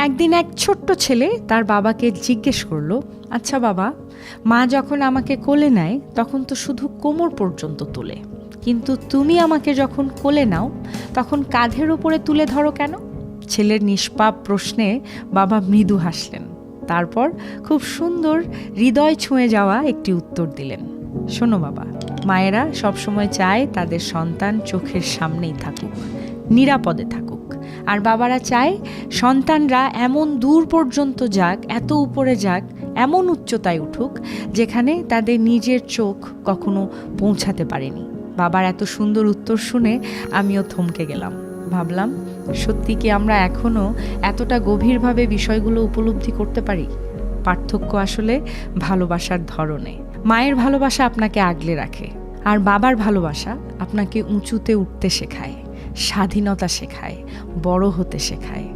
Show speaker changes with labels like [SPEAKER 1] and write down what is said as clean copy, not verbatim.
[SPEAKER 1] একদিন এক ছোট্ট ছেলে তার বাবাকে জিজ্ঞেস করলো, আচ্ছা বাবা, মা যখন আমাকে কোলে নেয় তখন তো শুধু কোমর পর্যন্ত তোলে, কিন্তু তুমি আমাকে যখন কোলে নাও তখন কাঁধের ওপরে তুলে ধরো কেন? ছেলের নিষ্পাপ প্রশ্নে বাবা মৃদু হাসলেন, তারপর খুব সুন্দর হৃদয় ছুঁয়ে যাওয়া একটি উত্তর দিলেন। শোনো বাবা, মায়েরা সবসময় চায় তাদের সন্তান চোখের সামনেই থাকুক, নিরাপদে থাকুক, আর বাবারা চায় সন্তানরা এমন দূর পর্যন্ত যাক, এত উপরে যাক, এমন উচ্চতায় উঠুক যেখানে তাদের নিজের চোখ কখনো পৌঁছাতে পারেনি। বাবার এত সুন্দর উত্তর শুনে আমিও থমকে গেলাম। ভাবলাম, সত্যি কি আমরা এখনও এতটা গভীরভাবে বিষয়গুলো উপলব্ধি করতে পারি? পার্থক্য আসলে ভালোবাসার ধরনে। মায়ের ভালোবাসা আপনাকে আগলে রাখে, আর বাবার ভালোবাসা আপনাকে উঁচুতে উঠতে শেখায়, স্বাধীনতা শেখায়, বড় হতে শেখায়।